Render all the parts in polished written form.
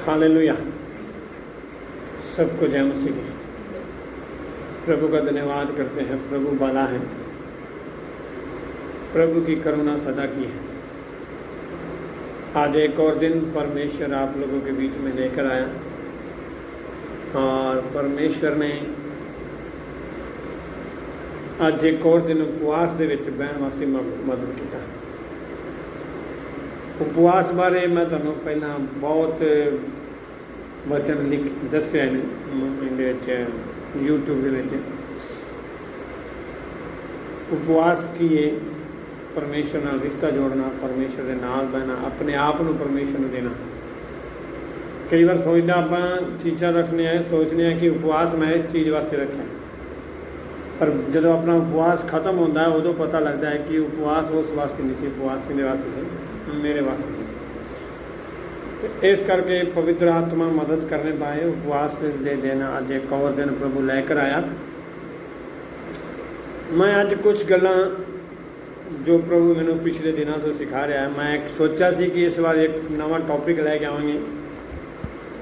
Hallelujah. सबको जय मसीह की। प्रभु का धन्यवाद करते हैं। प्रभु भला है, प्रभु की करुणा सदा की है। आज एक और दिन परमेश्वर आप लोगों के बीच में लेकर आया और परमेश्वर ने आज एक और दिन उपवास ਦੇ ਵਿੱਚ ਬਹਿਣ ਵਾਸਤੇ ਮਦਦ ਕੀਤਾ। उपवास बारे मैं ਤੁਹਾਨੂੰ ਪਹਿਲਾਂ बहुत वचन लिख ਦੱਸਿਆ ਨੇ ਇਹਦੇ ਵਿੱਚ YouTube ਦੇ ਵਿੱਚ। उपवास की है परमेश्वर ਨਾਲ रिश्ता जोड़ना, परमेश्वर ਦੇ ਨਾਲ ਬਹਿਣਾ, अपने आप ਨੂੰ परमेश्वर ਨੂੰ देना। कई बार सोचदा ਆਪਾਂ चीज़ां रखने हैं, सोचने हैं कि उपवास मैं इस चीज़ वास्ते रखा, पर जो अपना उपवास खत्म होता है उदों पता लगता है कि उपवास उस वास्ते नहीं सी, उपवास किहदे वास्ते सी, मेरे वास्ते सी। इस करके पवित्र आत्मा मदद करने पाए। उपवास दे देना अज एक और दिन प्रभु लैकर आया। मैं अज कुछ गल्लां जो प्रभु मैनू पिछले दिनों तो सिखा रहा है, मैं सोचा सी कि इस बार एक नवा टॉपिक लैके आवांगे,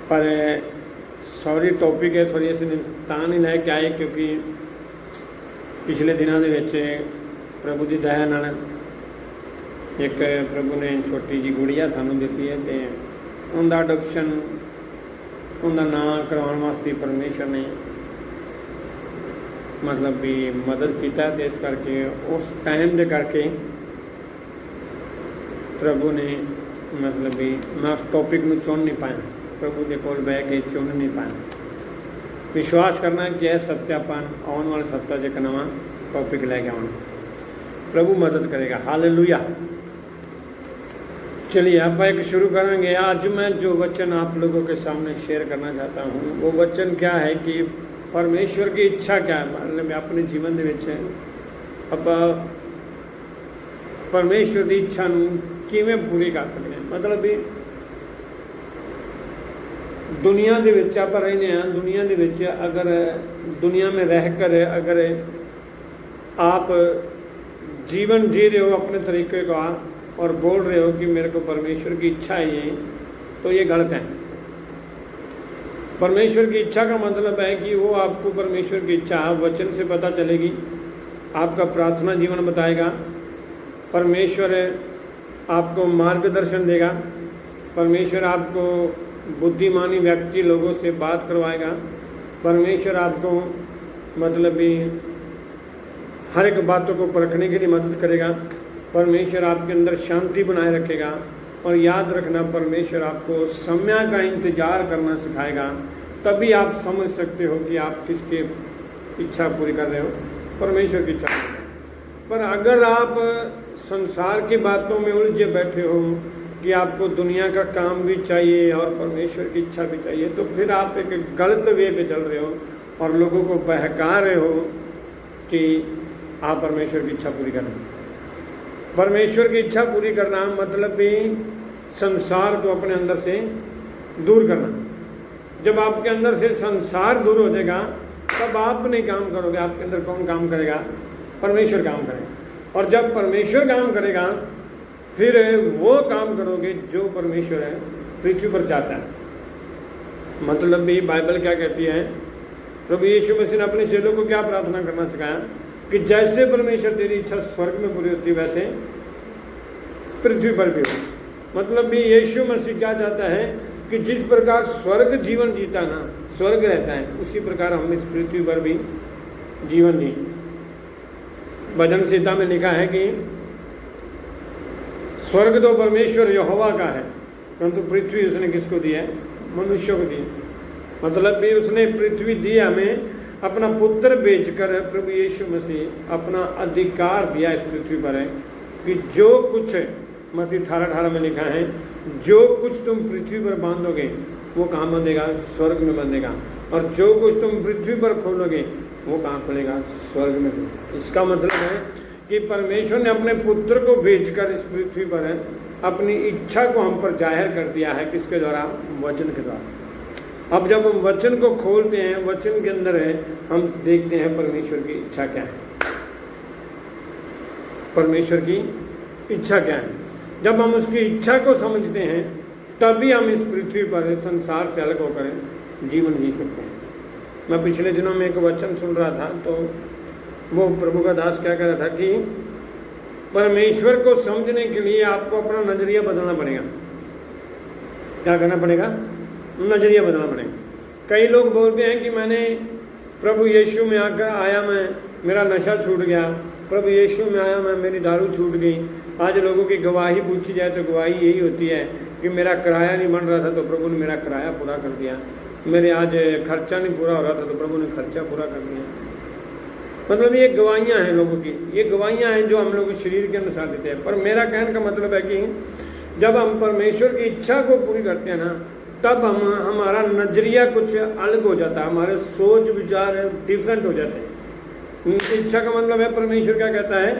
पर सॉरी टॉपिक है सॉरी असं तां नहीं लैके आए क्योंकि पिछले दिनों के प्रभु की दया नाल एक प्रभु ने छोटी जी गुड़िया सानू दी है, तो उनका अडोप्शन उनका नाम करवाने वास्ते परमेश्वर ने मतलब भी मदद किया। तो इस करके उस टाइम के करके प्रभु ने मतलब भी मैं उस टॉपिक में चुन नहीं पाया, प्रभु के कोल बह के चुन नहीं पाया। विश्वास करना कि यह सत्यापन आने वाले सप्ताह से एक नवा टॉपिक लैके आना, प्रभु मदद करेगा। हालेलुया। चलिए आप एक शुरू करेंगे। आज मैं जो वचन आप लोगों के सामने शेयर करना चाहता हूँ वो वचन क्या है कि परमेश्वर की इच्छा क्या है, मतलब अपने जीवन के आप परमेश्वर की इच्छा किवें पूरी कर सकते हैं। मतलब भी दुनिया के विच आप रहने हैं, दुनिया के विच अगर दुनिया में रह कर अगर आप जीवन जी रहे हो अपने तरीके का और बोल रहे हो कि मेरे को परमेश्वर की इच्छा है, तो ये गलत है। परमेश्वर की इच्छा का मतलब है कि वो आपको परमेश्वर की इच्छा वचन से पता चलेगी, आपका प्रार्थना जीवन बताएगा, परमेश्वर आपको मार्गदर्शन देगा, परमेश्वर आपको बुद्धिमानी व्यक्ति लोगों से बात करवाएगा, परमेश्वर आपको मतलब भी हर एक बातों को परखने के लिए मदद करेगा, परमेश्वर आपके अंदर शांति बनाए रखेगा। और याद रखना परमेश्वर आपको समय का इंतज़ार करना सिखाएगा, तभी आप समझ सकते हो कि आप किसके इच्छा पूरी कर रहे हो, परमेश्वर की इच्छा। पर अगर आप संसार की बातों में उलझे बैठे हो कि आपको दुनिया का काम भी चाहिए और परमेश्वर की इच्छा भी चाहिए, तो फिर आप एक गलत वे पे चल रहे हो और लोगों को बहका रहे हो कि आप परमेश्वर की इच्छा पूरी करें। परमेश्वर की इच्छा पूरी करना मतलब भी संसार को अपने अंदर से दूर करना। जब आपके अंदर से संसार दूर हो जाएगा तब आप नहीं काम करोगे, आपके अंदर कौन काम करेगा? परमेश्वर काम करेगा। और जब परमेश्वर काम करेगा फिर वो काम करोगे जो परमेश्वर है पृथ्वी पर चाहता है। मतलब भी बाइबल क्या कहती है, प्रभु यीशु मसीह ने अपने चेलों को क्या प्रार्थना करना सिखाया कि जैसे परमेश्वर तेरी इच्छा स्वर्ग में पूरी होती है वैसे पृथ्वी पर भी हो। मतलब भी यीशु मसीह क्या चाहता है कि जिस प्रकार स्वर्ग जीवन जीता ना, स्वर्ग रहता है, उसी प्रकार हम इस पृथ्वी पर भी जीवन जी। भजन संहिता में लिखा है कि स्वर्ग तो परमेश्वर यहोवा का है, परंतु पृथ्वी उसने किसको दी है? मनुष्यों को दी। मतलब भी उसने पृथ्वी दी हमें, अपना पुत्र भेजकर प्रभु यीशु मसीह अपना अधिकार दिया इस पृथ्वी पर है कि जो कुछ मत्ती 18:18 में लिखा है, जो कुछ तुम पृथ्वी पर बांधोगे वो कहाँ बंधेगा? स्वर्ग में बंधेगा, और जो कुछ तुम पृथ्वी पर खोलोगे वो कहाँ खुलेगा? स्वर्ग में। इसका मतलब है कि परमेश्वर ने अपने पुत्र को भेजकर इस पृथ्वी पर अपनी इच्छा को हम पर जाहिर कर दिया है। किसके द्वारा? वचन के द्वारा। अब जब हम वचन को खोलते हैं, वचन के अंदर है, हम देखते हैं परमेश्वर की इच्छा क्या है। परमेश्वर की इच्छा क्या है? जब हम उसकी इच्छा को समझते हैं तभी हम इस पृथ्वी पर संसार से अलग होकर जीवन जी सकते हैं। मैं पिछले दिनों में एक वचन सुन रहा था, तो वो प्रभु का दास क्या कह रहा था कि परमेश्वर को समझने के लिए आपको अपना नजरिया बदलना पड़ेगा। क्या करना पड़ेगा? नजरिया बदलना पड़ेगा। कई लोग बोलते हैं कि मैंने प्रभु यीशु में आकर आया, मैं मेरा नशा छूट गया, प्रभु यीशु में आया मैं, मेरी दारू छूट गई। आज लोगों की गवाही पूछी जाए तो गवाही यही होती है कि मेरा किराया नहीं बन रहा था तो प्रभु ने मेरा किराया पूरा कर दिया, मेरे आज खर्चा नहीं पूरा हो रहा था तो प्रभु ने खर्चा पूरा कर दिया। मतलब ये गवाहियाँ हैं लोगों की, ये गवाहियाँ हैं जो हम लोग शरीर के अनुसार देते हैं। पर मेरा कहने का मतलब है कि जब हम परमेश्वर की इच्छा को पूरी करते हैं ना, तब हमारा नजरिया कुछ अलग हो जाता है, हमारे सोच विचार डिफरेंट हो जाते हैं। इच्छा का मतलब है परमेश्वर क्या कहता है,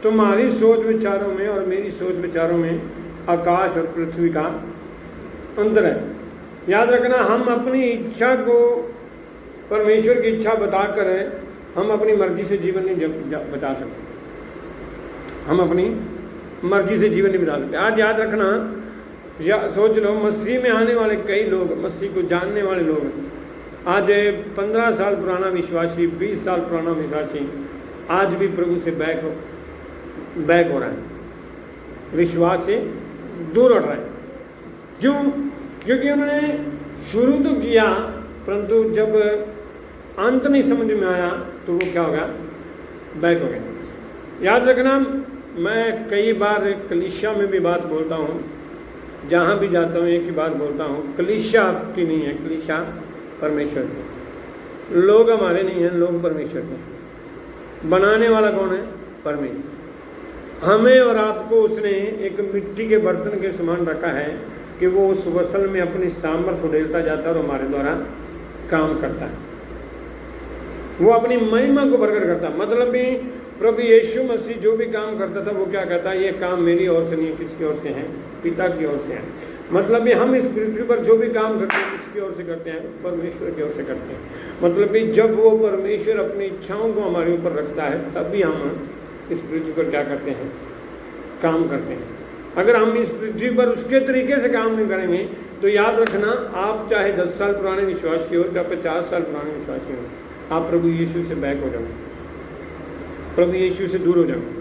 तुम्हारी सोच विचारों में और मेरी सोच विचारों में आकाश और पृथ्वी का अंतर है। याद रखना, हम अपनी इच्छा को परमेश्वर की इच्छा बताकर हम अपनी मर्जी से जीवन नहीं बचा सकते, हम अपनी मर्जी से जीवन नहीं बचा सकते। आज याद रखना, सोच लो, मसीह में आने वाले कई लोग, मसीह को जानने वाले लोग, आज 15 साल पुराना विश्वासी, 20 साल पुराना विश्वासी आज भी प्रभु से बैक हो रहा है, विश्वास से दूर हट रहा है। क्यों? क्योंकि उन्होंने शुरू तो किया, परंतु जब अंत नहीं समझ में आया तो वो क्या हो गया? बैक हो गया। याद रखना, मैं कई बार कलीसिया में भी बात बोलता हूँ, जहाँ भी जाता हूँ एक ही बात बोलता हूँ, कलीसिया आपकी नहीं है, कलीसिया परमेश्वर के। लोग हमारे नहीं हैं, लोग परमेश्वर के। बनाने वाला कौन है? परमेश्वर। हमें और आपको उसने एक मिट्टी के बर्तन के समान रखा है कि वो उस वसल में अपनी सामर्थ्य उड़ेलता जाता है और हमारे द्वारा काम करता है, वो अपनी महिमा को प्रकट करता है। मतलब भी प्रभु यीशु मसीह जो भी काम करता था वो क्या कहता है, ये काम मेरी ओर से नहीं है, किसकी ओर से है? पिता की ओर से है। मतलब भी हम इस पृथ्वी पर जो भी काम करते हैं किसकी ओर से करते हैं? परमेश्वर की ओर से करते हैं। मतलब भी जब वो परमेश्वर अपनी इच्छाओं को हमारे ऊपर रखता है तभी हम इस पृथ्वी पर क्या करते हैं? काम करते हैं। अगर हम इस पृथ्वी पर उसके तरीके से काम नहीं करेंगे तो याद रखना, आप चाहे 10 साल पुराने विश्वासी हो, चाहे 50 साल पुराने विश्वासी हो, आप प्रभु यीशु से बैक हो जाओगे, प्रभु यीशु से दूर हो जाओगे।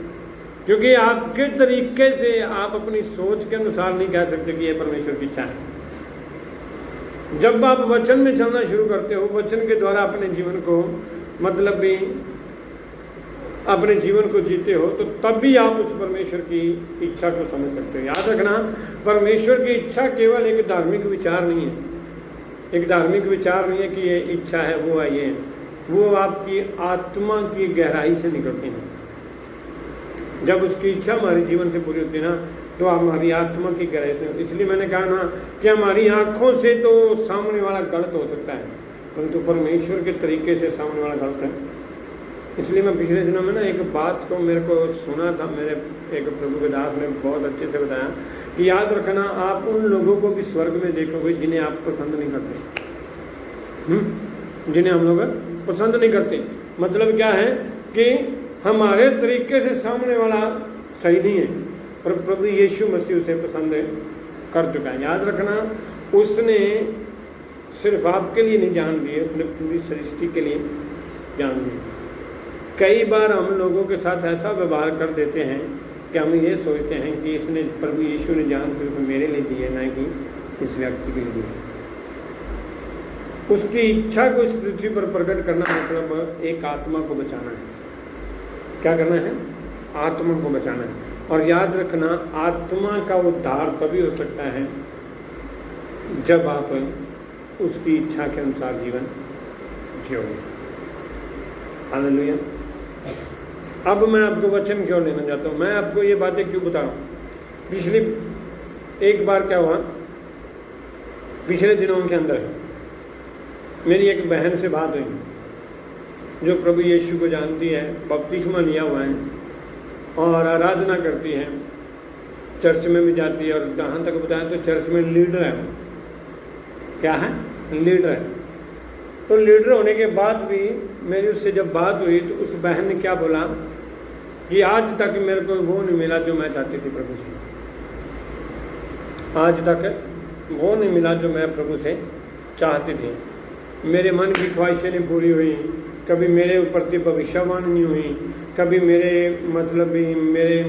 क्योंकि आपके तरीके से आप अपनी सोच के अनुसार नहीं कह सकते कि यह परमेश्वर की इच्छा है। जब आप वचन में चलना शुरू करते हो, वचन के द्वारा अपने जीवन को, मतलब भी अपने जीवन को जीते हो, तो तब भी आप उस परमेश्वर की इच्छा को समझ सकते हो। याद रखना, परमेश्वर की इच्छा केवल एक धार्मिक विचार नहीं है, एक धार्मिक विचार नहीं है कि ये इच्छा है, वो है, ये है। वो आपकी आत्मा की गहराई से निकलती है। जब उसकी इच्छा हमारे जीवन से पूरी होती है ना, तो हमारी आत्मा की गहराई से। इसलिए मैंने कहा ना कि हमारी आँखों से तो सामने वाला गलत हो सकता है, परंतु परमेश्वर के तरीके से सामने वाला गलत है। इसलिए मैं पिछले दिनों में ना एक बात को मेरे को सुना था, मेरे एक प्रभु के दास ने बहुत अच्छे से बताया कि याद रखना, आप उन लोगों को भी स्वर्ग में देखोगे जिन्हें आप पसंद नहीं करते, जिन्हें हम लोग पसंद नहीं करते। मतलब क्या है कि हमारे तरीके से सामने वाला सही नहीं है, पर प्रभु यीशु मसीह उसे पसंद कर चुका है। याद रखना, उसने सिर्फ आपके लिए नहीं जान दी है, उसने पूरी सृष्टि के लिए जान दी। कई बार हम लोगों के साथ ऐसा व्यवहार कर देते हैं कि हम ये सोचते हैं कि इसने, प्रभु यीशु ने जान सिर्फ मेरे लिए दी है, ना कि इस व्यक्ति के लिए दी है। उसकी इच्छा को इस पृथ्वी पर प्रकट करना मतलब एक आत्मा को बचाना है। क्या करना है? आत्मा को बचाना है। और याद रखना, आत्मा का उद्धार तभी हो सकता है जब आप उसकी इच्छा के अनुसार जीवन जियोगे। हालेलुया। अब मैं आपको वचन क्यों लेना चाहता हूँ, मैं आपको ये बातें क्यों बता रहा हूँ। पिछली एक बार क्या हुआ, पिछले दिनों के अंदर मेरी एक बहन से बात हुई जो प्रभु यीशु को जानती है, बपतिस्मा लिया हुआ है और आराधना करती है, चर्च में भी जाती है, और जहाँ तक बताया तो चर्च में लीडर है। क्या है? लीडर है। तो लीडर होने के बाद भी मेरी उससे जब बात हुई तो उस बहन ने क्या बोला कि आज तक मेरे को वो नहीं मिला जो मैं चाहती थी प्रभु से। आज तक वो नहीं मिला जो मैं प्रभु से चाहती थी। मेरे मन की ख्वाहिशें नहीं पूरी हुई, कभी मेरे प्रति भविष्यवाणी नहीं हुई, कभी मेरे मेरे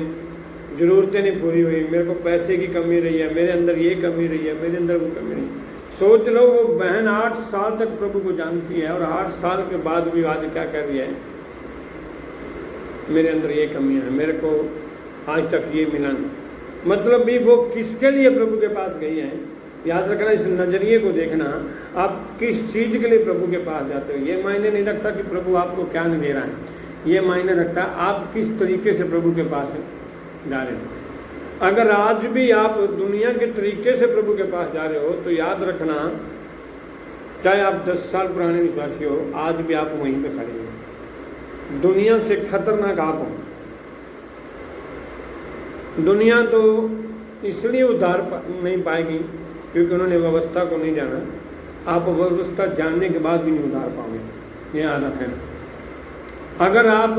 ज़रूरतें नहीं पूरी हुई, मेरे को पैसे की कमी रही है, मेरे अंदर ये कमी रही है, मेरे अंदर वो कमी रही है। सोच लो, वो बहन 8 साल तक प्रभु को जानती है और 8 साल के बाद भी आज क्या कर रही है, मेरे अंदर ये कमियां हैं, मेरे को आज तक ये मिला नहीं। मतलब भी वो किसके लिए प्रभु के पास गई है। याद रखना, इस नज़रिए को देखना, आप किस चीज़ के लिए प्रभु के पास जाते हो। ये मायने नहीं रखता कि प्रभु आपको क्या नहीं दे रहा है, ये मायने रखता आप किस तरीके से प्रभु के पास जा रहे हो। अगर आज भी आप दुनिया के तरीके से प्रभु के पास जा रहे हो तो याद रखना, चाहे आप 10 साल पुराने विश्वासी हो, आज भी आप वहीं पे खड़े हो। दुनिया से खतरनाक आप हो। दुनिया तो इसलिए उद्धार नहीं पाएगी क्योंकि उन्होंने व्यवस्था को नहीं जाना। आप व्यवस्था जानने के बाद भी नहीं उद्धार पाओगे, ये याद रखना। अगर आप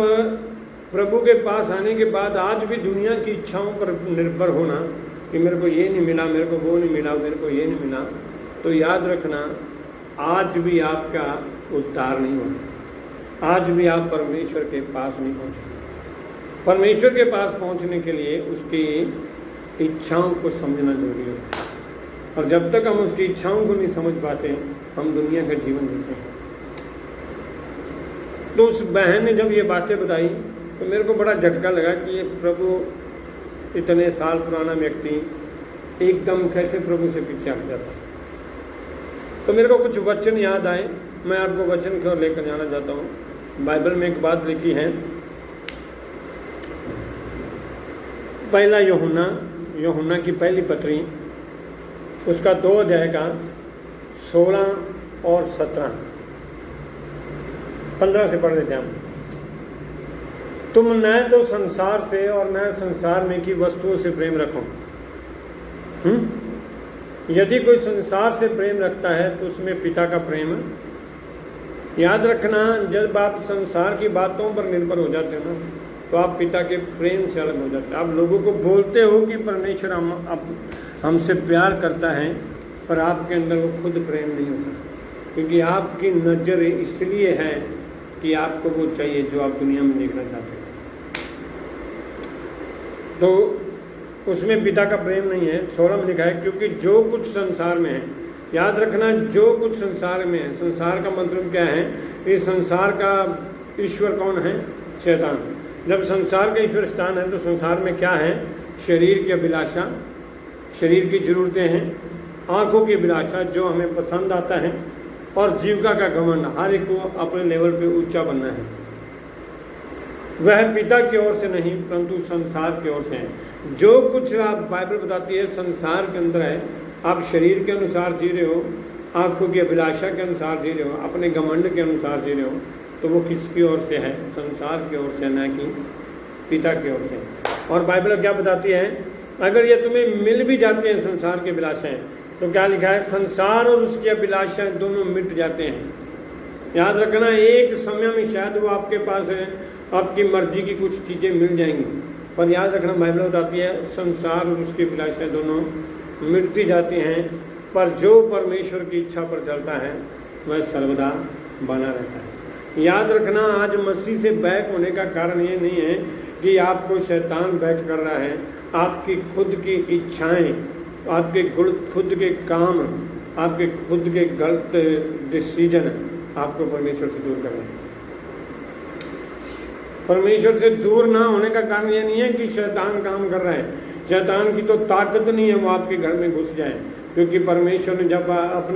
प्रभु के पास आने के बाद आज भी दुनिया की इच्छाओं पर निर्भर होना कि मेरे को ये नहीं मिला, मेरे को वो नहीं मिला, मेरे को ये नहीं मिला, तो याद रखना आज भी आपका उद्धार नहीं होना। आज भी आप परमेश्वर के पास नहीं पहुँचे। परमेश्वर के पास पहुँचने के लिए उसकी इच्छाओं को समझना जरूरी होता है, और जब तक हम उसकी इच्छाओं को नहीं समझ पाते हम दुनिया का जीवन जीते हैं। तो उस बहन ने जब ये बातें बताई तो मेरे को बड़ा झटका लगा कि ये प्रभु, इतने साल पुराना व्यक्ति एकदम कैसे प्रभु से पीछे हट जाता। तो मेरे को कुछ वचन याद आए, मैं आपको वचन की ओर लेकर जाना चाहता हूँ। बाइबल में एक बात लिखी है, पहला यूहन्ना की पहली पत्री, उसका 2 अध्याय का 16 और 17, 15 से पढ़ लेते हैं हम। तुम न तो संसार से और न संसार में की वस्तुओं से प्रेम रखो। यदि कोई संसार से प्रेम रखता है तो उसमें पिता का प्रेम। याद रखना, जब आप संसार की बातों पर निर्भर हो जाते हो ना तो आप पिता के प्रेम से अलग हो जाते हैं। आप लोगों को बोलते हो कि परमेश्वर हमसे प्यार करता है, पर आपके अंदर वो खुद प्रेम नहीं होता, क्योंकि आपकी नज़र इसलिए है कि आपको वो चाहिए जो आप दुनिया में देखना चाहते हो। तो उसमें पिता का प्रेम नहीं है। 16 में लिखा है, क्योंकि जो कुछ संसार में है, याद रखना, जो कुछ संसार में है, संसार का मतलब क्या है, इस संसार का ईश्वर कौन है? शैतान। जब संसार का ईश्वर शैतान है तो संसार में क्या है? शरीर की अभिलाषा, शरीर की ज़रूरतें हैं, आँखों की अभिलाषा जो हमें पसंद आता है, और जीविका का घमंड, हर एक को अपने लेवल पे ऊंचा बनना है। वह पिता की ओर से नहीं परंतु संसार की ओर से है। जो कुछ आप बाइबल बताती है संसार के अंदर है, आप शरीर के अनुसार जी रहे हो, आँखों की अभिलाषा के अनुसार जी रहे हो, अपने घमंड के अनुसार जी रहे हो, तो वो किसकी ओर से है? संसार की ओर से, न कि पिता की ओर से। और बाइबल क्या बताती है? अगर ये तुम्हें मिल भी जाते हैं संसार की अभिलाषाएँ, तो क्या लिखा है? संसार और उसकी अभिलाषाएँ दोनों मिट जाते हैं। याद रखना, एक समय में शायद वो आपके पास है, आपकी मर्जी की कुछ चीज़ें मिल जाएंगी, पर याद रखना बाइबल बताती है संसार और उसकी अभिलाषाएँ दोनों मिटती जाती हैं, पर जो परमेश्वर की इच्छा पर चलता है वह सर्वदा बना रहता है। याद रखना, आज मसीह से बैक होने का कारण ये नहीं है कि आपको शैतान बैक कर रहा है। आपकी खुद की इच्छाएँ, आपके खुद के काम, आपके खुद के गलत डिसीजन आपको परमेश्वर से दूर करना है। परमेश्वर से दूर ना होने का कारण ये नहीं है कि शैतान काम कर रहा है। शैतान की तो ताकत नहीं है वो आपके घर में घुस जाए, क्योंकि परमेश्वर ने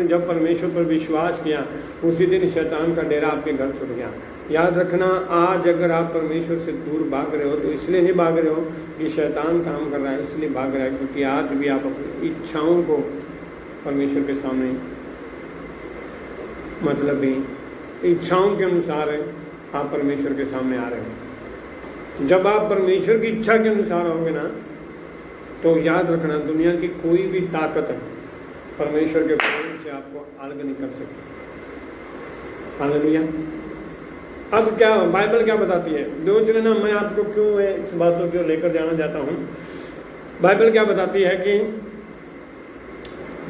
जब परमेश्वर पर विश्वास किया उसी दिन शैतान का डेरा आपके घर छूट गया। याद रखना, आज अगर आप परमेश्वर से दूर भाग रहे हो तो इसलिए नहीं भाग रहे हो कि शैतान काम कर रहा है, इसलिए भाग रहा है क्योंकि आज भी आप अपनी इच्छाओं को परमेश्वर के सामने, मतलब भी इच्छाओं के अनुसार आप परमेश्वर के सामने आ रहे हो। जब आप परमेश्वर की इच्छा के अनुसार होंगे ना, तो याद रखना, दुनिया की कोई भी ताकत है परमेश्वर के प्रेम से आपको अलग नहीं कर सकती। हालेलुया। अब क्या बाइबल क्या बताती है? सोच लेना मैं आपको क्यों इस बातों को लेकर जाना चाहता हूँ। बाइबल क्या बताती है कि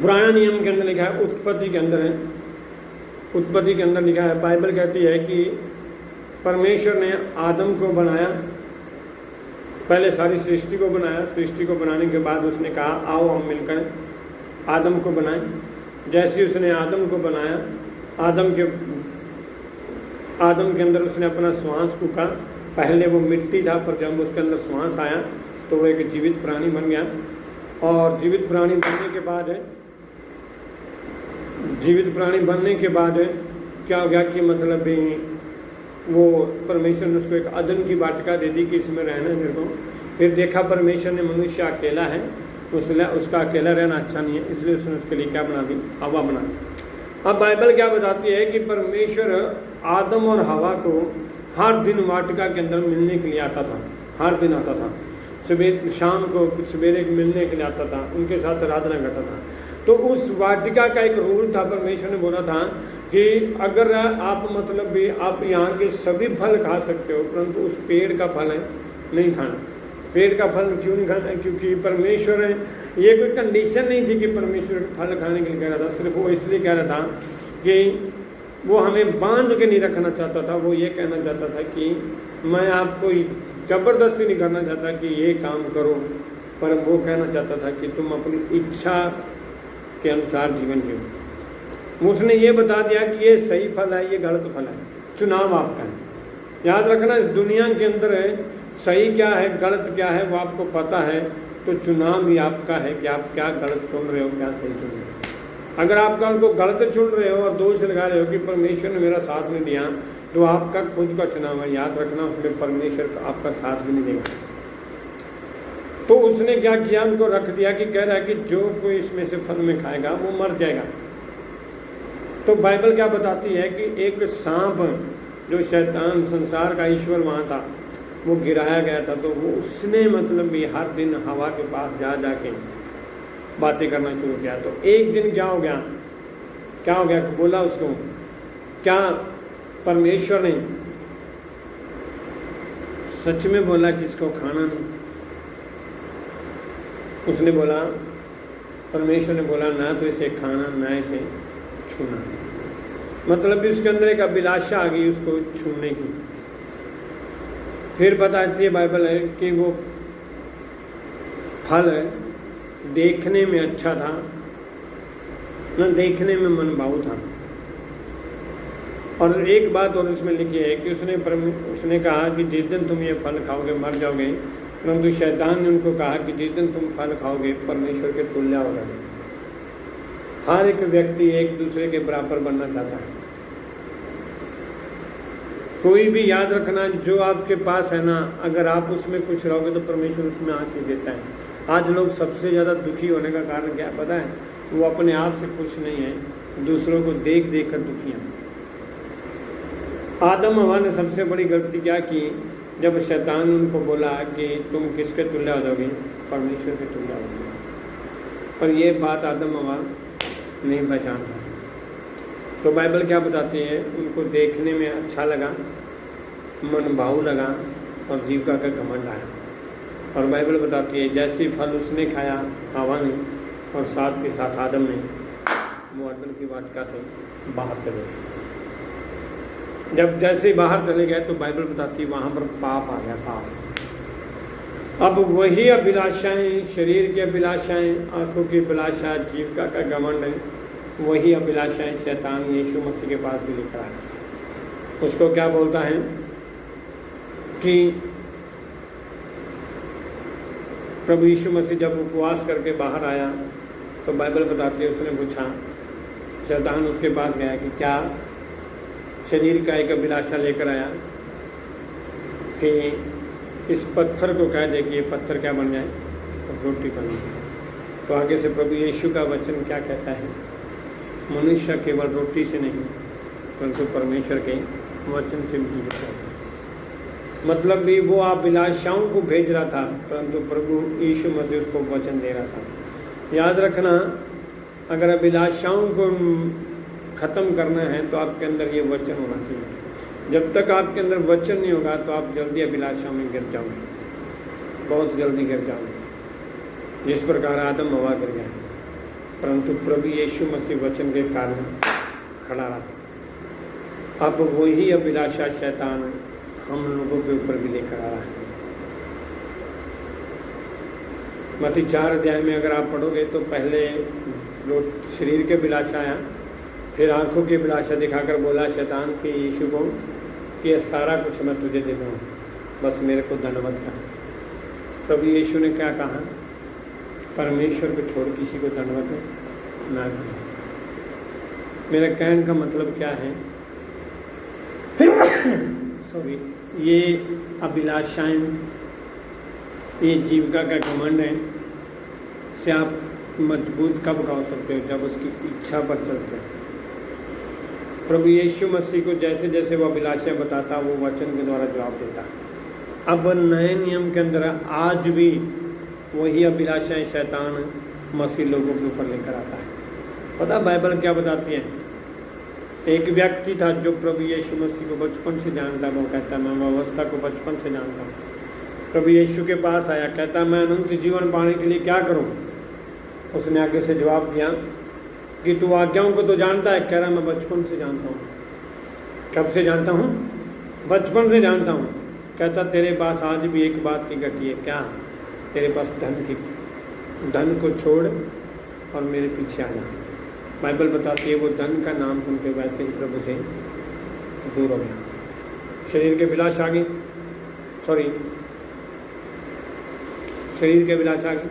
पुराना नियम के अंदर लिखा है, उत्पत्ति के अंदर है, उत्पत्ति के अंदर लिखा है, बाइबल कहती है कि परमेश्वर ने आदम को बनाया, पहले सारी सृष्टि को बनाया, सृष्टि को बनाने के बाद उसने कहा आओ हम मिलकर आदम को बनाएं। जैसे उसने आदम को बनाया, आदम के अंदर उसने अपना श्वास फूका। पहले वो मिट्टी था, पर जब उसके अंदर श्वास आया तो वो एक जीवित प्राणी बन गया। और जीवित प्राणी बनने के बाद क्या हो गया कि मतलब वो परमेश्वर ने उसको एक अदन की वाटिका दे दी कि इसमें रहना है मेरे को। फिर देखा परमेश्वर ने मनुष्य अकेला है, उसका अकेला रहना अच्छा नहीं है, इसलिए उसने उसके लिए क्या बना दी, हवा बना दी। अब बाइबल क्या बताती है कि परमेश्वर आदम और हवा को हर दिन वाटिका के अंदर मिलने के लिए आता था, हर दिन आता था, सुबह शाम को सवेरे मिलने के लिए आता था, उनके साथ आराधना करता था। तो उस वाटिका का एक रूल था, परमेश्वर ने बोला था कि अगर आप मतलब भी आप यहाँ के सभी फल खा सकते हो, परंतु उस पेड़ का फल है नहीं खाना। पेड़ का फल क्यों नहीं खाना है? क्योंकि परमेश्वर है, ये कोई कंडीशन नहीं थी कि परमेश्वर फल खाने के लिए कह रहा था, सिर्फ वो इसलिए कह रहा था कि वो हमें बांध के नहीं रखना चाहता था। वो ये कहना चाहता था कि मैं आपको ज़बरदस्ती नहीं करना चाहता कि ये काम करो, पर वो कहना चाहता था कि तुम अपनी इच्छा के अनुसार जीवन जियो। उसने ये बता दिया कि ये सही फल है, ये गलत फल है, चुनाव आपका है। याद रखना, इस दुनिया के अंदर है सही क्या है गलत क्या है वो आपको पता है, तो चुनाव भी आपका है कि आप क्या गलत चुन रहे हो, क्या सही चुन रहे हो। अगर आप कल को गलत चुन रहे हो और दोष लगा रहे हो कि परमेश्वर ने मेरा साथ नहीं दिया, तो आपका खुद का चुनाव है। याद रखना, उसमें परमेश्वर का आपका साथ भी नहीं देगा। तो उसने क्या किया, उनको रख दिया कि कह रहा है कि जो कोई इसमें से फल में खाएगा वो मर जाएगा। तो बाइबल क्या बताती है कि एक सांप, जो शैतान संसार का ईश्वर वहाँ था, वो गिराया गया था। तो वो उसने मतलब भी हर दिन हवा के पास जा के बातें करना शुरू किया। तो एक दिन क्या हो गया, बोला उसको, क्या परमेश्वर ने सच में बोला कि इसको खाना नहीं? उसने बोला, परमेश्वर ने बोला ना तो इसे खाना ना इसे छूना। मतलब भी उसके अंदर एक अभिलाषा आ गई उसको छूने की। फिर बताती है बाइबल है कि वो फल देखने में अच्छा था, न देखने में मनभाऊ था। और एक बात और इसमें लिखी है कि उसने कहा कि जिस दिन तुम ये फल खाओगे मर जाओगे, परंतु शैतान ने उनको कहा कि जिस दिन तुम फल खाओगे परमेश्वर के तुल्य हो जाओगे। हर एक व्यक्ति एक दूसरे के बराबर बनना चाहता है। कोई भी याद रखना, जो आपके पास है ना, अगर आप उसमें खुश रहोगे तो परमेश्वर उसमें आशीष देता है। आज लोग सबसे ज़्यादा दुखी होने का कारण क्या पता है? वो अपने आप से खुश नहीं है, दूसरों को देख देख कर दुखी हैं। आदम हवा ने सबसे बड़ी गलती क्या की, जब शैतान उनको बोला कि तुम किसके तुल्य हो जाओगे, परमेश्वर के तुल्य हो जाओगे। पर ये बात आदम हवा नहीं पहचान पाए। तो बाइबल क्या बताती है, उनको देखने में अच्छा लगा, मनभाऊ लगा और जीविका का घमंड आया। और बाइबल बताती है जैसे फल उसने खाया हवा ने, और साथ के साथ आदम ने, वो अदन की वाटिका से बाहर चले गए। जब जैसे बाहर चले गए तो बाइबल बताती है वहाँ पर पाप आ गया, पाप। अब वही अभिलाषाएं, शरीर की अभिलाषाएं, आंखों की अभिलाषा, जीविका का घमंड है, वही अभिलाषाएं शैतान यीशु मसीह के पास भी लेकर आया। उसको क्या बोलता है कि प्रभु यीशु मसीह जब उपवास करके बाहर आया तो बाइबल बताती है उसने पूछा, शैतान उसके पास गया कि क्या शरीर का एक अभिलाषा लेकर आया कि इस पत्थर को कह दे कि ये पत्थर क्या बन जाए, रोटी बन जाए। तो आगे से प्रभु यीशु का वचन क्या कहता है, मनुष्य केवल रोटी से नहीं परंतु परमेश्वर के वचन से भी जीवित रहता है। मतलब भी वो अभिलाषाओं को भेज रहा था, परंतु प्रभु यीशु मसीह उसको वचन दे रहा था। याद रखना, अगर अभिलाषाओं को ख़त्म करना है तो आपके अंदर ये वचन होना चाहिए। जब तक आपके अंदर वचन नहीं होगा तो आप जल्दी अभिलाषाओं में गिर जाओगे, बहुत जल्दी गिर जाओगे, जिस प्रकार आदम हवा गिर गया। परंतु प्रभु यीशु मसीह वचन के कारण खड़ा रहा। अब वही अभिलाषा शैतान हम लोगों के ऊपर भी लेकर आ रहा है। मत्ती 4 अध्याय में अगर आप पढ़ोगे तो पहले शरीर के अभिलाषा आया, फिर आंखों की अभिलाषा दिखाकर बोला शैतान कि यीशु को कि ये सारा कुछ मैं तुझे दे दूँ, बस मेरे को दंडवत कर। प्रभु यीशु ने क्या कहा? परमेश्वर को छोड़ किसी को दंडवत ना करें। मेरा कहने का मतलब क्या है? सॉरी, ये अभिलाषाएं, ये जीविका का घमंड है, से आप मजबूत कब हो सकते हो? जब उसकी इच्छा पर चलते हैं। प्रभु यीशु मसीह को जैसे जैसे वो अभिलाषाएं बताता, वो वचन के द्वारा जवाब देता। अब नए नियम के अंदर आज भी वही अभिलाषाएं शैतान मसीह लोगों के ऊपर लेकर आता है। पता बाइबल क्या बताती है? एक व्यक्ति था जो प्रभु यीशु मसीह को बचपन से जानता, वो कहता मैं व्यवस्था को बचपन से जानता हूँ। प्रभु यीशु के पास आया, कहता मैं अनंत जीवन पाने के लिए क्या करूँ? उसने आगे से जवाब दिया कि तू आज्ञाओं को तो जानता है। कह रहा मैं बचपन से जानता हूँ। कब से जानता हूँ? बचपन से जानता हूँ। कहता तेरे पास आज भी एक बात की घटी है, क्या? तेरे पास धन को छोड़ और मेरे पीछे आना। बाइबल बताती है वो धन का नाम सुन के वैसे ही प्रभु से दूर हो गया। शरीर के अभिलाषा आ गई, शरीर के अभिलाषा आ गई,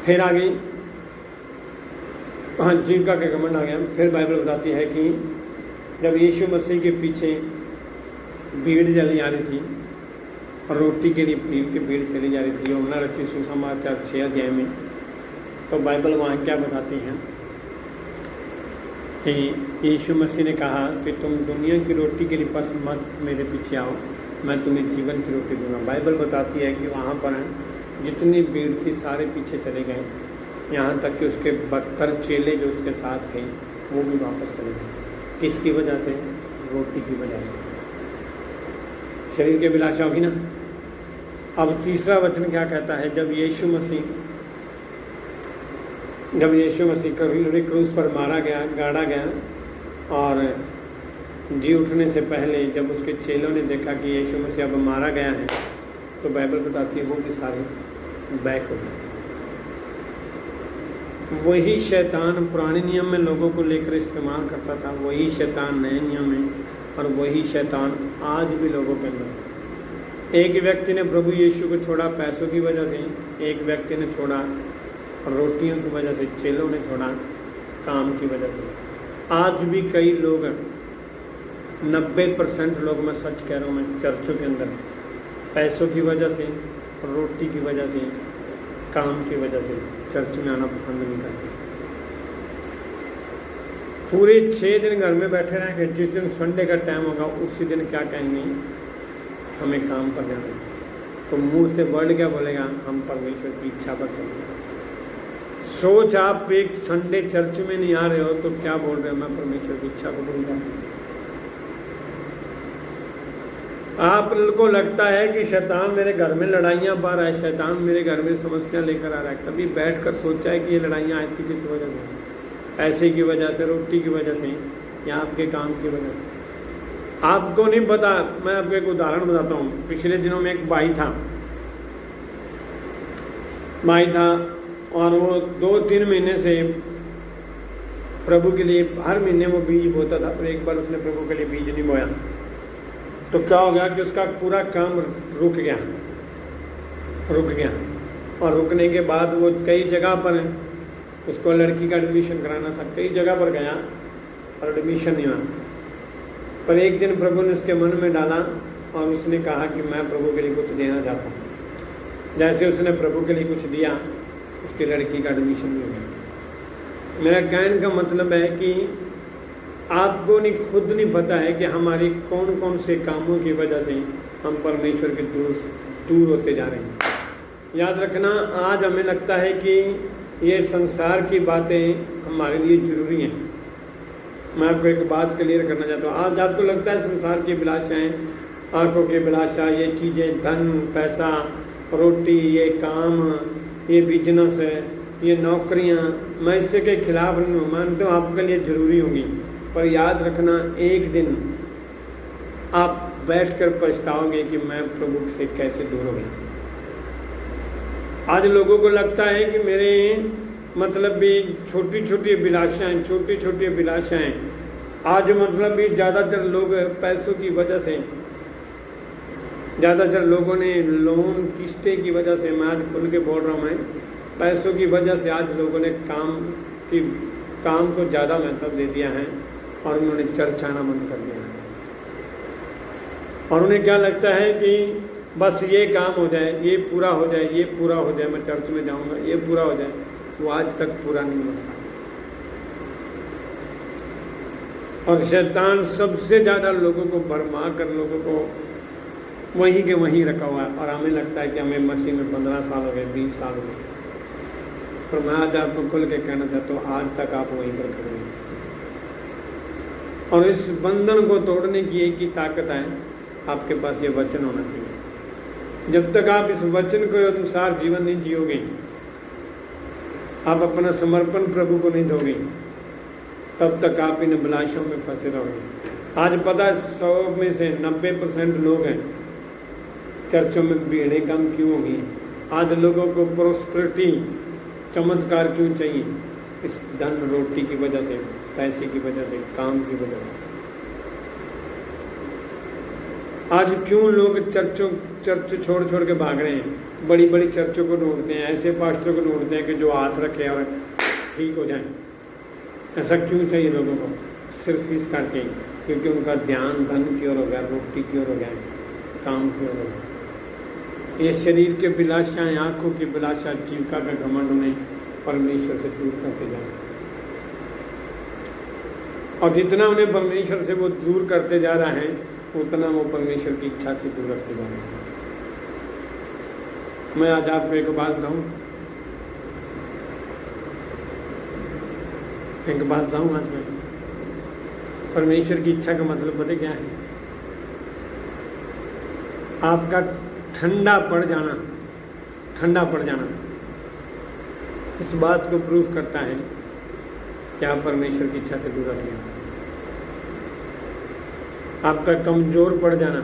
फिर आ गई जीविका का घमंड आ गया। फिर बाइबल बताती है कि जब यीशु मसीह के पीछे भीड़ चली आ रही थी और रोटी के लिए भीड़ चली जा रही थी, यूहन्ना रचित सुसमाचार 6 अध्याय में, तो बाइबल वहाँ क्या बताती है कि यीशु मसीह ने कहा कि तुम दुनिया की रोटी के लिए बस मत मेरे पीछे आओ, मैं तुम्हें जीवन की रोटी दूंगा। बाइबल बताती है कि वहाँ पर जितनी भीड़ थी सारे पीछे चले गए, यहाँ तक कि उसके 72 चेले जो उसके साथ थे वो भी वापस चले गए। किसकी वजह से? रोटी की वजह से। शरीर की अभिलाषा होगी ना। अब तीसरा वचन क्या कहता है? जब यीशु मसीह क्रूस पर मारा गया, गाड़ा गया, और जी उठने से पहले जब उसके चेलों ने देखा कि यीशु मसीह अब मारा गया है, तो बाइबल बताती है वो भी सारे बैक हो गए। वही शैतान पुराने नियम में लोगों को लेकर इस्तेमाल करता था, वही शैतान नए नियम में, और वही शैतान आज भी लोगों के अंदर। एक व्यक्ति ने प्रभु यीशु को छोड़ा पैसों की वजह से, एक व्यक्ति ने छोड़ा रोटियों की वजह से, चेलों ने छोड़ा काम की वजह से। आज भी कई लोग, 90% लोग, मैं सच कह रहा हूँ, मैं चर्चों के अंदर पैसों की वजह से, रोटी की वजह से, काम की वजह से चर्च में आना पसंद नहीं करते। पूरे 6 दिन घर में बैठे रहेंगे, जिस दिन संडे का टाइम होगा उसी दिन क्या कहेंगे? हमें काम पर जाना है। तो मुंह से वर्ड क्या बोलेगा? हम परमेश्वर की इच्छा पर चलेंगे। सोच, आप एक संडे चर्च में नहीं आ रहे हो तो क्या बोल रहे हो? मैं परमेश्वर की इच्छा को भूल रहा हूँ। आपको लगता है कि शैतान मेरे घर में लड़ाइयाँ पा रहा है, शैतान मेरे घर में समस्या लेकर आ रहा है। कभी बैठकर सोचा है कि ये लड़ाइयाँ आई थी किस वजह से? पैसे की वजह से, रोटी की वजह से, या आपके काम की वजह से? आपको नहीं पता। मैं आपको एक उदाहरण बताता हूँ। पिछले दिनों में एक भाई था और वो 2-3 महीने से प्रभु के लिए हर महीने वो बीज बोता था, और एक बार उसने प्रभु के लिए बीज नहीं बोया तो क्या हो गया कि उसका पूरा काम रुक गया। और रुकने के बाद वो कई जगह पर, उसको लड़की का एडमिशन कराना था, कई जगह पर गया और एडमिशन नहीं हुआ। पर एक दिन प्रभु ने उसके मन में डाला और उसने कहा कि मैं प्रभु के लिए कुछ देना चाहता हूँ। जैसे उसने प्रभु के लिए कुछ दिया, उसकी लड़की का एडमिशन नहीं हो गया। मेरा कहने का मतलब है कि आपको खुद नहीं पता है कि हमारे कौन कौन से कामों की वजह से हम परमेश्वर के दूर होते जा रहे हैं। याद रखना, आज हमें लगता है कि ये संसार की बातें हमारे लिए ज़रूरी हैं। मैं आपको एक बात क्लियर करना चाहता हूँ। आज आपको लगता है संसार की अभिलाषाएँ, आंखों की अभिलाषा, ये चीज़ें, धन, पैसा, रोटी, ये काम, ये बिजनेस है, ये नौकरियां, मैं इससे के खिलाफ नहीं हूँ, मानता हूँ आपके लिए ज़रूरी होंगी, पर याद रखना एक दिन आप बैठकर पछताओगे कि मैं प्रभु से कैसे दूर हो गया। आज लोगों को लगता है कि मेरे मतलब भी छोटी छोटी अभिलाषाएं आज मतलब भी ज़्यादातर लोग पैसों की वजह से, ज़्यादातर लोगों ने लोन किस्तें की वजह से, मैं आज खुल के बोल रहा हूँ, मैं पैसों की वजह से आज लोगों ने काम को ज़्यादा महत्व दे दिया है और उन्होंने चर्च आना बंद कर दिया है। और उन्हें क्या लगता है कि बस ये काम हो जाए, ये पूरा हो जाए, ये पूरा हो जाए, मैं चर्च में जाऊंगा, ये पूरा हो जाए। वो आज तक पूरा नहीं हो सका। और शैतान सबसे ज़्यादा लोगों को भरमा कर लोगों को वहीं के वहीं रखा हुआ है। और हमें लगता है कि हमें मसीह में 15 साल हो गए, 20 साल हो गए, पर मैं आज आपको खुल के कहना चाहता हूँ, आज तक आप वहीं पर खड़े हैं। और इस बंधन को तोड़ने की एक ही ताकत है, आपके पास ये वचन होना चाहिए। जब तक आप इस वचन के अनुसार जीवन नहीं जियोगे, आप अपना समर्पण प्रभु को नहीं दोगे, तब तक आप इन अभिलाषों में फंसे रहोगे। आज पता है 100 में से 90% लोग हैं, चर्चों में भीड़ें कम क्यों होगी? आज लोगों को प्रोस्पेरिटी, चमत्कार क्यों चाहिए? इस धन रोटी की वजह से, पैसे की वजह से, काम की वजह से। आज क्यों लोग चर्च छोड़ के भाग रहे हैं? बड़ी बड़ी चर्चों को ढूंढते हैं, ऐसे पास्टरों को ढूंढते हैं कि जो हाथ रखे और ठीक हो जाए। ऐसा क्यों चाहिए लोगों को? सिर्फ इस करके क्योंकि उनका ध्यान धन की ओर हो गया, रोटी की ओर हो गया, काम की ओर हो गया। ये शरीर के अभिलाषाएं, आंखों की अभिलाषा, जीविका का घमंड उन्हें परमेश्वर से दूर करते जा रहे हैं। और जितना उन्हें परमेश्वर से वो दूर करते जा रहा है, उतना वो परमेश्वर की इच्छा से दूर रखते जा रहे हैं। मैं आज आपको एक बात बताऊं, आज मैं परमेश्वर की इच्छा का मतलब पता क्या है? आपका ठंडा पड़ जाना इस बात को प्रूफ करता है कि आप परमेश्वर की इच्छा से दूर रहते हैं। आपका कमजोर पड़ जाना,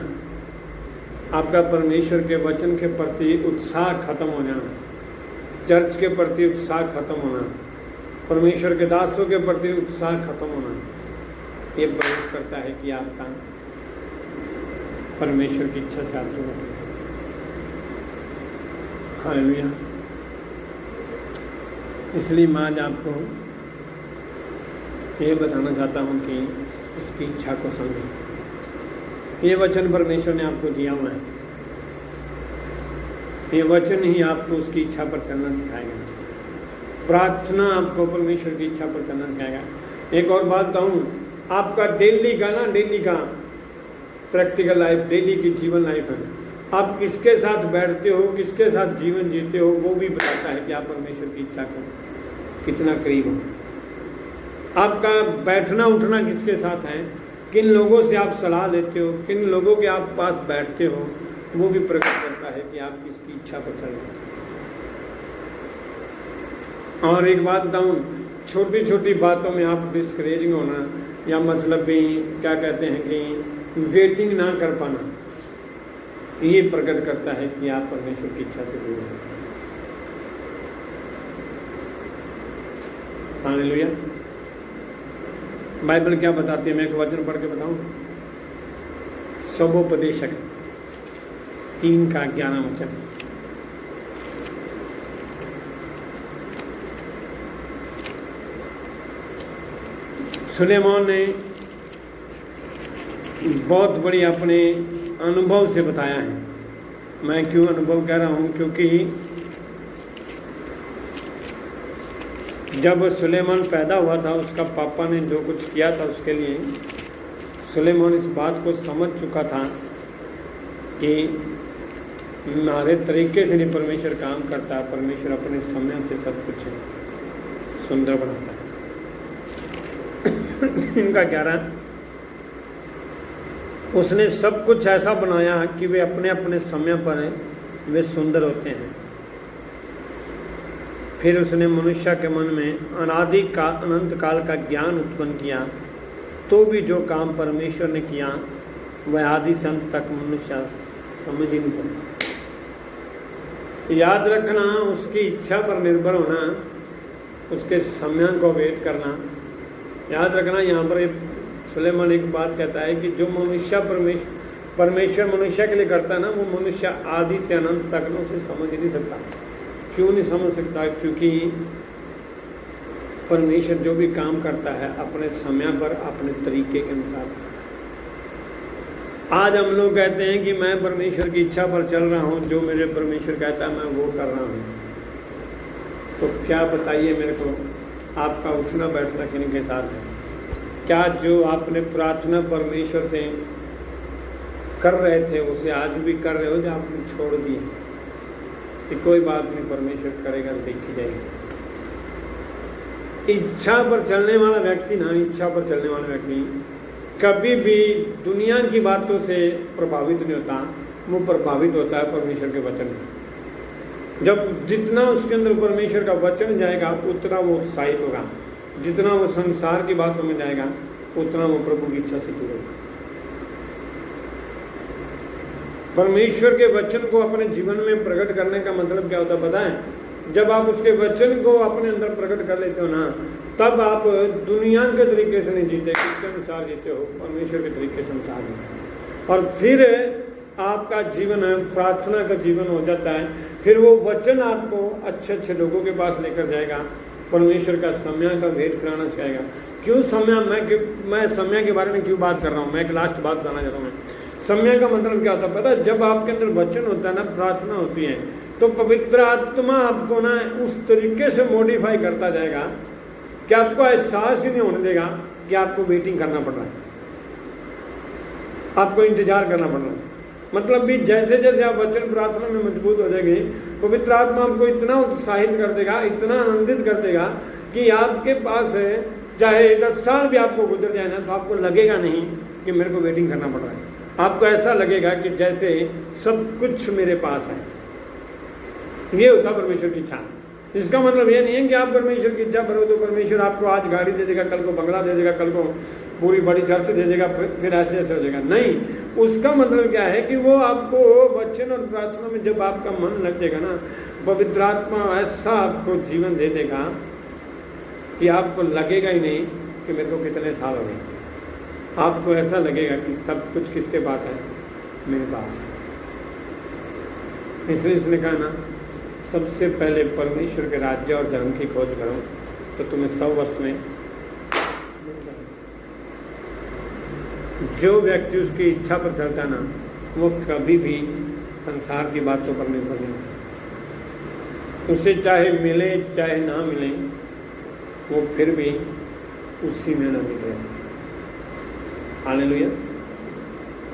आपका परमेश्वर के वचन के प्रति उत्साह खत्म हो जाना, चर्च के प्रति उत्साह खत्म होना, परमेश्वर के दासों के प्रति उत्साह खत्म होना, ये प्रूफ करता है कि आपका परमेश्वर की इच्छा से आप जुड़े हैं। हालेलुया। इसलिए मैं आज आपको ये बताना चाहता हूँ कि उसकी इच्छा को समझें। ये वचन परमेश्वर ने आपको दिया हुआ है, ये वचन ही आपको उसकी इच्छा पर चलना सिखाएगा। प्रार्थना आपको परमेश्वर की इच्छा पर चलना सिखाएगा। एक और बात बताऊँ, आपका डेली का प्रैक्टिकल लाइफ, डेली की जीवन लाइफ है, आप किसके साथ बैठते हो, किसके साथ जीवन जीते हो, वो भी बताता है कि आप परमेश्वर की इच्छा को कितना करीब हो। आपका बैठना उठना किसके साथ है, किन लोगों से आप सलाह लेते हो, किन लोगों के आप पास बैठते हो, वो भी प्रकट करता है कि आप किसकी इच्छा पर चल रहे हैं। और एक बात बताऊँ, छोटी छोटी बातों में आप डिस्करेजिंग होना, या मतलब भी क्या कहते हैं कि वेटिंग ना कर पाना, ये प्रकट करता है कि आप परमेश्वर की इच्छा से दूर हैं। हालेलुया। बाइबल क्या बताती है? मैं एक वचन पढ़ के बताऊं। सबोपदेशक 3 का 11 वचन। सुलेमान ने बहुत बड़ी अपने अनुभव से बताया है। मैं क्यों अनुभव कह रहा हूँ? क्योंकि जब सुलेमान पैदा हुआ था, उसका पापा ने जो कुछ किया था उसके लिए सुलेमान इस बात को समझ चुका था कि हमारे तरीके से नहीं परमेश्वर काम करता, परमेश्वर अपने समय से सब कुछ सुंदर बनाता है। इनका क्या रहा, उसने सब कुछ ऐसा बनाया कि वे अपने अपने समय पर वे सुंदर होते हैं। फिर उसने मनुष्य के मन में अनंत काल का ज्ञान उत्पन्न किया, तो भी जो काम परमेश्वर ने किया वह आदि से अंत तक मनुष्य समझ ही नहीं सकता। याद रखना, उसकी इच्छा पर निर्भर होना, उसके समय को वेट करना। याद रखना, यहाँ पर सुलेमान एक बात कहता है कि जो मनुष्य परमेश्वर मनुष्य के लिए करता है ना, वो मनुष्य आदि से अनंत तक ना उसे समझ ही नहीं सकता। क्यों नहीं समझ सकता? क्योंकि परमेश्वर जो भी काम करता है अपने समय पर, अपने तरीके के अनुसार। आज हम लोग कहते हैं कि मैं परमेश्वर की इच्छा पर चल रहा हूँ, जो मेरे परमेश्वर कहता है मैं वो कर रहा हूँ। तो क्या बताइए मेरे को, आपका उठना बैठना किन के साथ है? क्या जो आपने प्रार्थना परमेश्वर से कर रहे थे उसे आज भी कर रहे हो, जो आपने छोड़ दिए? कि कोई बात नहीं, परमेश्वर करेगा, देखी जाएगी। इच्छा पर चलने वाला व्यक्ति ना, इच्छा पर चलने वाला व्यक्ति कभी भी दुनिया की बातों से प्रभावित नहीं होता। वो प्रभावित होता है परमेश्वर के वचन से। जब जितना उसके अंदर परमेश्वर का वचन जाएगा उतना वो उत्साहित होगा, जितना वो संसार की बातों में जाएगा उतना वो प्रभु की इच्छा से दूर होगा। परमेश्वर के वचन को अपने जीवन में प्रकट करने का मतलब क्या होता है पता है? जब आप उसके वचन को अपने अंदर प्रकट कर लेते हो ना, तब आप दुनिया के तरीके से नहीं जीते, किसके अनुसार जीते हो? परमेश्वर के तरीके से अनुसार जीते। और फिर आपका जीवन प्रार्थना का जीवन हो जाता है। फिर वो वचन आपको अच्छे अच्छे लोगों के पास लेकर जाएगा, परमेश्वर का समय का भेंट कराना चाहेगा। क्यों समय? मैं समय के बारे में क्यों बात कर रहा हूँ? मैं एक लास्ट बात बताना चाहता हूँ। समय का मतलब क्या होता है पता है? जब आपके अंदर वचन होता है ना, प्रार्थना होती है, तो पवित्र आत्मा आपको ना उस तरीके से मॉडिफाई करता जाएगा कि आपको एहसास ही नहीं होने देगा कि आपको वेटिंग करना पड़ रहा है, आपको इंतजार करना पड़ रहा है। मतलब भी जैसे जैसे आप वचन प्रार्थना में मजबूत हो जाएंगे, पवित्र आत्मा आपको इतना उत्साहित कर देगा, इतना आनंदित कर देगा कि आपके पास चाहे 10 साल भी आपको गुजर जाए ना, तो आपको लगेगा नहीं कि मेरे को वेटिंग करना पड़ रहा है। आपको ऐसा लगेगा कि जैसे सब कुछ मेरे पास है। ये होता परमेश्वर की इच्छा। इसका मतलब ये नहीं है कि आप परमेश्वर की इच्छा करो तो परमेश्वर आपको आज गाड़ी दे देगा, कल को बंगला दे देगा, कल को पूरी बड़ी चर्च दे देगा, फिर ऐसे ऐसे हो जाएगा। नहीं, उसका मतलब क्या है कि वो आपको वचन और प्रार्थना में जब आपका मन लग जाएगा ना, पवित्र आत्मा ऐसा आपको जीवन दे देगा कि आपको लगेगा ही नहीं कि मेरे को कितने साल हो गए। आपको ऐसा लगेगा कि सब कुछ किसके पास है? मेरे पास है। इसलिए उसने कहा ना, सबसे पहले परमेश्वर के राज्य और धर्म की खोज करो तो तुम्हें सब वस्तु में मिल जाएगा। जो व्यक्ति उसकी इच्छा पर चलता है ना, वो कभी भी संसार की बातों पर निर्भर नहीं होता। उसे चाहे मिले चाहे ना मिले, वो फिर भी उसी में न मिल रहे। हालेलुया।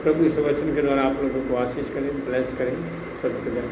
प्रभु इस वचन के द्वारा आप लोगों को आशीष करें, ब्लेस करें। सबके जय।